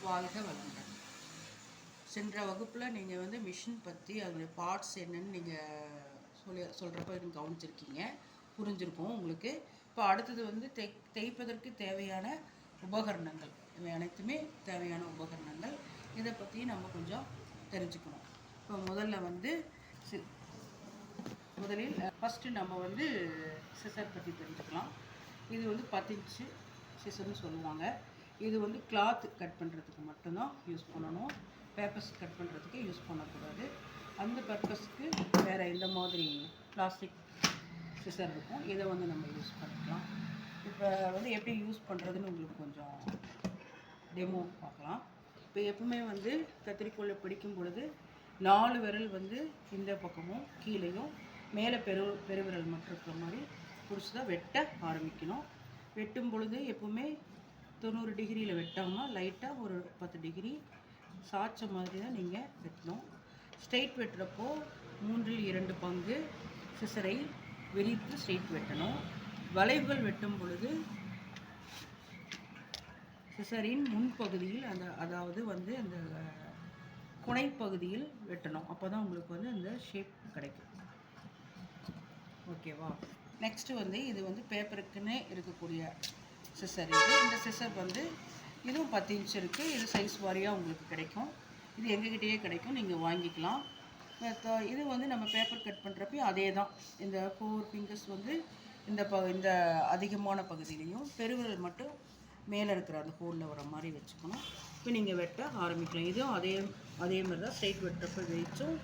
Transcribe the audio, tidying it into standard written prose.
வாழ்க வளமுடன். சென்ற வகுப்பில் நீங்கள் வந்து மிஷின் பற்றி அதனுடைய பார்ட்ஸ் என்னன்னு நீங்கள் சொல்கிறப்ப நீங்கள் கவனிச்சிருக்கீங்க, புரிஞ்சிருக்கும் உங்களுக்கு. இப்போ அடுத்தது வந்து தேய்ப்பதற்கு தேவையான உபகரணங்கள், இவை அனைத்துமே தேவையான உபகரணங்கள். இதை பற்றி நம்ம கொஞ்சம் தெரிஞ்சுக்கணும். இப்போ முதலில் ஃபஸ்ட்டு நம்ம வந்து சிசர் பற்றி தெரிஞ்சுக்கலாம். இது வந்து 10 இன்ச்சு சிசர்னு சொல்லுவாங்க. இது வந்து கிளாத் கட் பண்ணுறதுக்கு மட்டும்தான் யூஸ் பண்ணணும். பேப்பர்ஸ் கட் பண்ணுறதுக்கு யூஸ் பண்ணக்கூடாது. அந்த பர்பஸ்க்கு வேறு இந்த மாதிரி பிளாஸ்டிக் சிசர் இருக்கும், இதை வந்து நம்ம யூஸ் பண்ணிக்கலாம். இப்போ வந்து எப்படி யூஸ் பண்ணுறதுன்னு உங்களுக்கு கொஞ்சம் டெமோ பார்க்கலாம். இப்போ எப்பவுமே வந்து கத்திரிக்கோலை பிடிக்கும் பொழுது 4 விரல் வந்து இந்த பக்கமும் கீழேயும் மேலே பெருவிரல் மட்டும் இருக்கிற மாதிரி பிடிச்சி தான் வெட்ட ஆரம்பிக்கணும். வெட்டும் பொழுது எப்பவுமே 90 டிகிரியில் வெட்டாமல் லைட்டாக ஒரு 10 டிகிரி சாய்ச்ச மாதிரி தான் நீங்கள் வெட்டணும். ஸ்ட்ரெயிட் வெட்டுறப்போ 3/2 பங்கு சிசரை விரித்து ஸ்ட்ரெயிட் வெட்டணும். வளைவுகள் வெட்டும் பொழுது சிசரின் முன்பகுதியில் அதாவது வந்து அந்த குனைப்பகுதியில் வெட்டணும். அப்போ தான் உங்களுக்கு வந்து அந்த ஷேப் கிடைக்கும். ஓகேவா? நெக்ஸ்ட்டு வந்து இது வந்து பேப்பருக்குன்னே இருக்கக்கூடிய சிசர். இந்த சிசர் வந்து இதுவும் 10 இன்ச் இருக்குது. இது சைஸ் வாரியாக உங்களுக்கு கிடைக்கும். இது எங்ககிட்டயே கிடைக்கும், நீங்கள் வாங்கிக்கலாம். இது வந்து நம்ம பேப்பர் கட் பண்ணுறப்பையும் அதே தான். இந்த 4 ஃபிங்கர்ஸ் வந்து இந்த அதிகமான பகுதியிலையும் பெருவிரல் மட்டும் மேலே இருக்கிற அந்த ஹோலில் வர மாதிரி வச்சுக்கணும். இப்போ நீங்கள் வெட்ட ஆரம்பிக்கலாம். இதுவும் அதே மாதிரி தான். ஸ்ட்ரைட் வெட்டுறப்ப விரிச்சும்